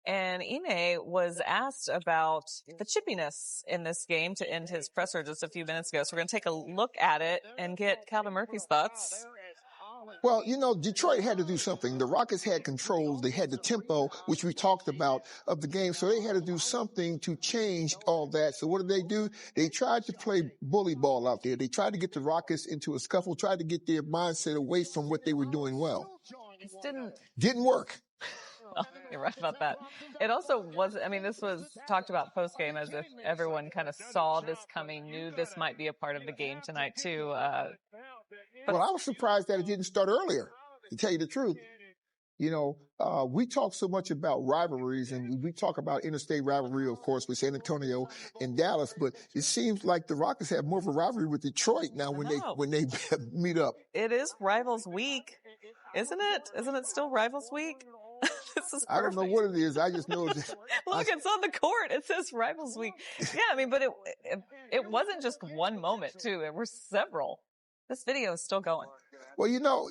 And Ine was asked about the chippiness in this game to end his presser just a few minutes ago. So we're going to take a look at it and get Calvin Murphy's thoughts. Well, Detroit had to do something. The Rockets had control. They had the tempo, which we talked about, of the game. So they had to do something to change all that. So what did they do? They tried to play bully ball out there. They tried to get the Rockets into a scuffle, tried to get their mindset away from what they were doing well. It didn't work. Oh, you're right about that. It also was, this was talked about post-game as if everyone kind of saw this coming, knew this might be a part of the game tonight too. Well, I was surprised that it didn't start earlier, to tell you the truth. We talk so much about rivalries, and we talk about interstate rivalry, of course, with San Antonio and Dallas, but it seems like the Rockets have more of a rivalry with Detroit now when they meet up. It is Rivals Week, isn't it? Isn't it still Rivals Week? This is perfect. I don't know what it is. I just know that. Look, it's on the court. It says Rivals Week. Yeah, but it wasn't just one moment, too. There were several. This video is still going. Well,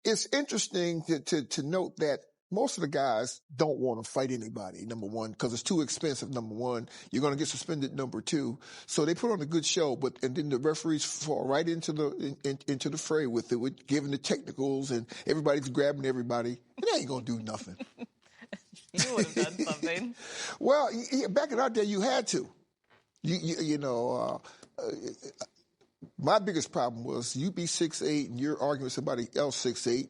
it's interesting to note that most of the guys don't want to fight anybody, number one, because it's too expensive, number one. You're going to get suspended, number two. So they put on a good show, and then the referees fall right into the fray with it, with giving the technicals, and everybody's grabbing everybody. They ain't going to do nothing. You would have done something. Well, back in our day, you had to. My biggest problem was you be 6'8" and you're arguing with somebody else 6'8".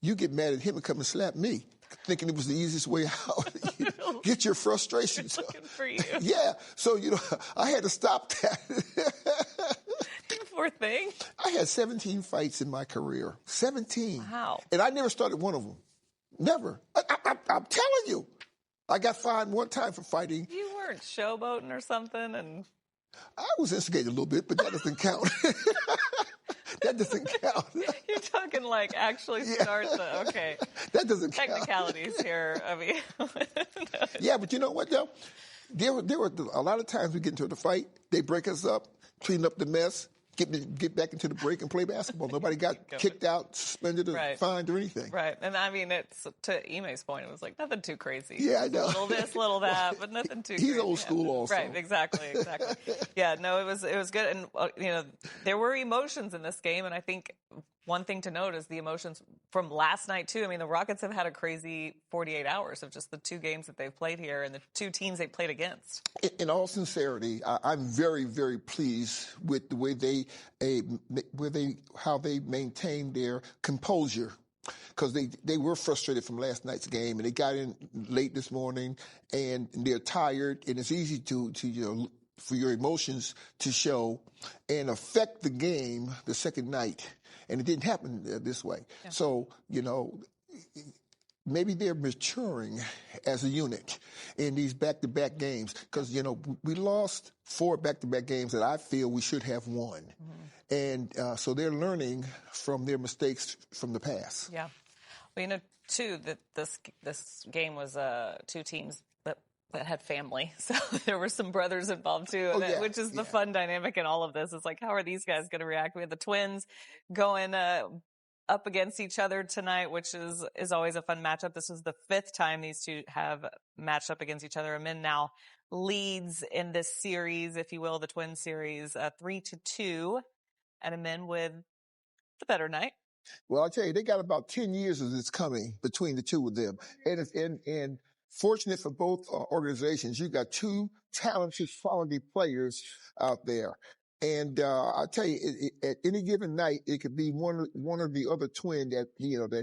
You get mad at him and come and slap me, thinking it was the easiest way out. Get your frustrations. Looking for you. Yeah. So, I had to stop that. You poor thing. I had 17 fights in my career. 17. Wow. And I never started one of them. Never. I'm telling you. I got fined one time for fighting. You weren't showboating or something and... I was instigated a little bit, but that doesn't count. That doesn't count. You're talking like actually start okay. That doesn't Technicalities count. here. No. Yeah, but you know what, though? There were a lot of times we get into the fight, they break us up, clean up the mess, get back into the break and play basketball. Nobody got kicked out, suspended, or fined or anything. Right. And it's to Ime's point, it was like nothing too crazy. Yeah, I know. Little this, little that, but nothing too crazy. He's old school also. Right, exactly. Yeah, no, it was good. And, there were emotions in this game. And I think one thing to note is the emotions from last night, too. The Rockets have had a crazy 48 hours of just the two games that they've played here and the two teams they played against. In all sincerity, I'm very, very pleased with the way how they maintained their composure. Because they were frustrated from last night's game, and they got in late this morning, and they're tired, and it's easy for your emotions to show and affect the game the second night. And it didn't happen this way. Yeah. So, maybe they're maturing as a unit in these back-to-back games. Because, we lost 4 back-to-back games that I feel we should have won. Mm-hmm. And so they're learning from their mistakes from the past. Yeah. Well, too, that this game was two teams that had family. So there were some brothers involved too, which is the fun dynamic in all of this. It's like, how are these guys going to react? We had the twins going up against each other tonight, which is always a fun matchup. This was the 5th time these two have matched up against each other. Amen now leads in this series, if you will, the twin series, 3-2, and Amen with the better night. Well, I'll tell you, they got about 10 years of this coming between the two of them. And fortunate for both organizations, you got 2 talented, quality players out there. And I'll tell you, at any given night, it could be one of the other twin that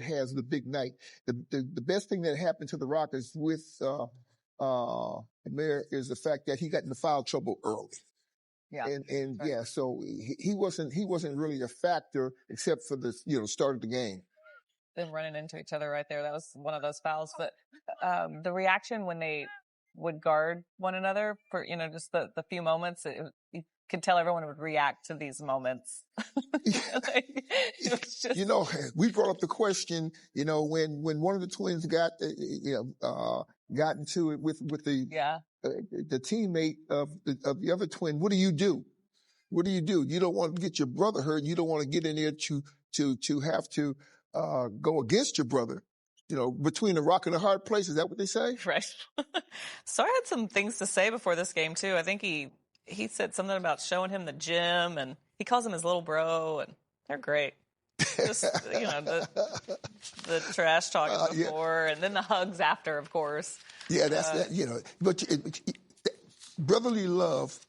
has the big night. The best thing that happened to the Rockets with Amir is the fact that he got into foul trouble early. Yeah. And right. So he wasn't really a factor except for the start of the game. Them running into each other right there. That was one of those fouls. But the reaction when they would guard one another for, just the few moments, you could tell everyone would react to these moments. We brought up the question, when one of the twins got into it with the teammate of the other twin. What do you do? What do you do? You don't want to get your brother hurt. You don't want to get in there to have to go against your brother. between a rock and a hard place. Is that what they say? Right. So I had some things to say before this game, too. I think he said something about showing him the gym, and he calls him his little bro, and they're great. Just, the trash talking before, and then the hugs after, of course. Yeah, that's that, But brotherly love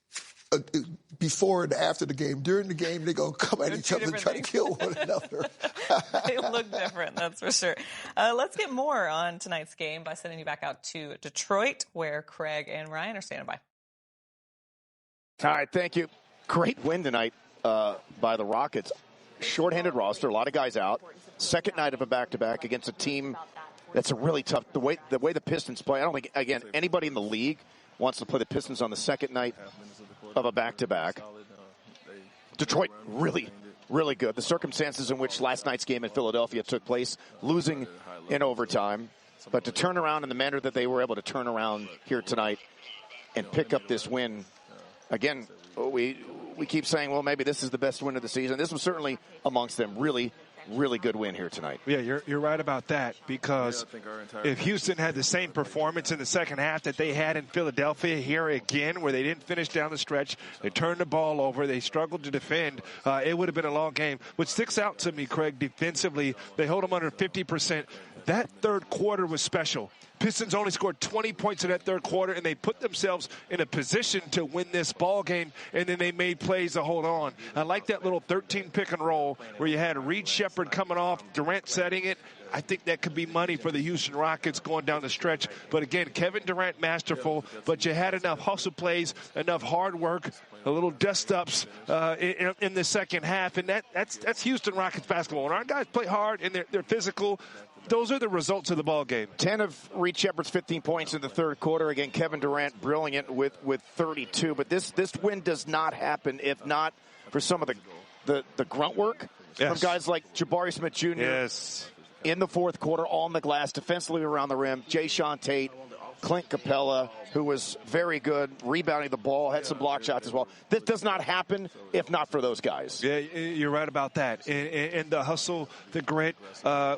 before and after the game. During the game, they're going to come at each other and try to kill one another. They look different, that's for sure. Let's get more on tonight's game by sending you back out to Detroit, where Craig and Ryan are standing by. All right, thank you. Great win tonight by the Rockets. Shorthanded roster, a lot of guys out. Second night of a back-to-back against a team that's a really tough. The way the Pistons play, I don't think, again, anybody in the league wants to play the Pistons on the second night of a back-to-back. Detroit really, really good. The circumstances in which last night's game in Philadelphia took place, losing in overtime, but to turn around in the manner that they were able to turn around here tonight and pick up this win, again, we keep saying, well, maybe this is the best win of the season. This was certainly amongst them. Really, really good win here tonight. Yeah, you're right about that, because if Houston had the same performance in the second half that they had in Philadelphia here again, where they didn't finish down the stretch, they turned the ball over, they struggled to defend, it would have been a long game. What sticks out to me, Craig, defensively, they hold them under 50%. That third quarter was special. Pistons only scored 20 points in that third quarter, and they put themselves in a position to win this ball game, and then they made plays to hold on. I like that little 13 pick and roll where you had Reed Sheppard coming off, Durant setting it. I think that could be money for the Houston Rockets going down the stretch. But again, Kevin Durant masterful, but you had enough hustle plays, enough hard work, a little dust-ups in the second half, and that's Houston Rockets basketball. When our guys play hard and they're physical, those are the results of the ball game. 10 of Reed Sheppard's 15 points in the third quarter. Again, Kevin Durant brilliant with 32. But this win does not happen if not for some of the grunt work from guys like Jabari Smith Jr. Yes. In the fourth quarter, on the glass, defensively around the rim. Jayshawn Tate, Clint Capella, who was very good, rebounding the ball, had some block shots as well. This does not happen if not for those guys. Yeah, you're right about that. And the hustle, the grit,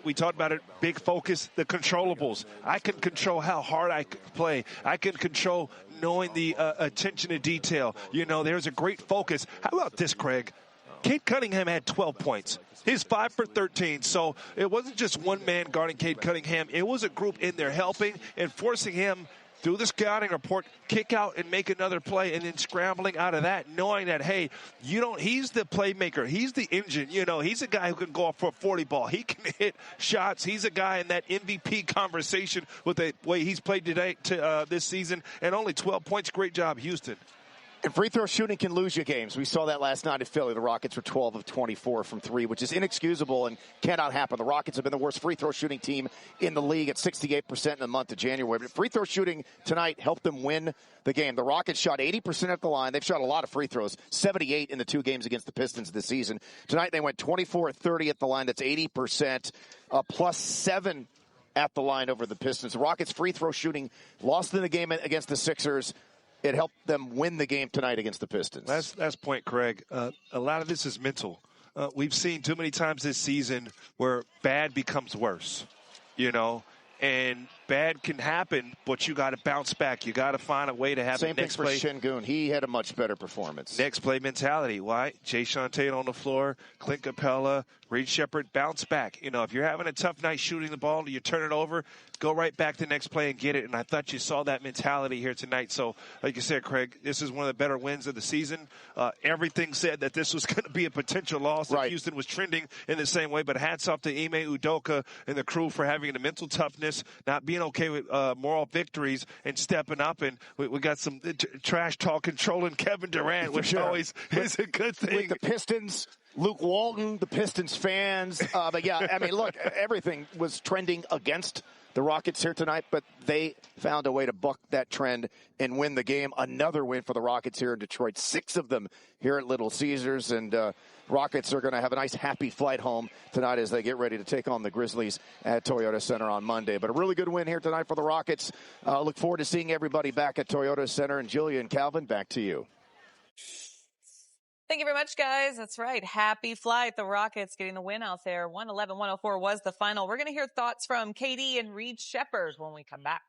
we talked about it, big focus, the controllables. I can control how hard I play. I can control knowing the attention to detail. There's a great focus. How about this, Craig? Cade Cunningham had 12 points. He's 5 for 13, so it wasn't just one man guarding Cade Cunningham. It was a group in there helping and forcing him through the scouting report, kick out and make another play, and then scrambling out of that, knowing that, hey, he's the playmaker. He's the engine. He's a guy who can go off for a 40 ball. He can hit shots. He's a guy in that MVP conversation with the way he's played today this season, and only 12 points. Great job, Houston. And free throw shooting can lose you games. We saw that last night at Philly. The Rockets were 12 of 24 from three, which is inexcusable and cannot happen. The Rockets have been the worst free throw shooting team in the league at 68% in the month of January. But free throw shooting tonight helped them win the game. The Rockets shot 80% at the line. They've shot a lot of free throws, 78 in the two games against the Pistons this season. Tonight they went 24-30 at the line. That's 80%, plus 7 at the line over the Pistons. The Rockets free throw shooting lost in the game against the Sixers. It helped them win the game tonight against the Pistons. That's point, Craig. A lot of this is mental. We've seen too many times this season where bad becomes worse, and bad can happen, but you got to bounce back. You got to find a way to have Same the next thing play. for Sengun. He had a much better performance. Next play mentality. Why? Jayshawn Tate on the floor, Clint Capella, Reed Sheppard, bounce back. If you're having a tough night shooting the ball, you turn it over, go right back to the next play and get it. And I thought you saw that mentality here tonight. So, like you said, Craig, this is one of the better wins of the season. Everything said that this was going to be a potential loss. Right. Houston was trending in the same way. But hats off to Ime Udoka and the crew for having the mental toughness, not being okay with moral victories, and stepping up. And we got some trash talk controlling Kevin Durant, which always is a good thing. With the Pistons, Luke Walton, the Pistons fans. But, yeah, I mean, look, everything was trending against the Rockets here tonight, but they found a way to buck that trend and win the game. Another win for the Rockets here in Detroit. 6 of them here at Little Caesars, and Rockets are going to have a nice, happy flight home tonight as they get ready to take on the Grizzlies at Toyota Center on Monday. But a really good win here tonight for the Rockets. Look forward to seeing everybody back at Toyota Center. And Julia and Calvin, back to you. Thank you very much, guys. That's right. Happy flight. The Rockets getting the win out there. 111-104 was the final. We're going to hear thoughts from KD and Reed Sheppard when we come back.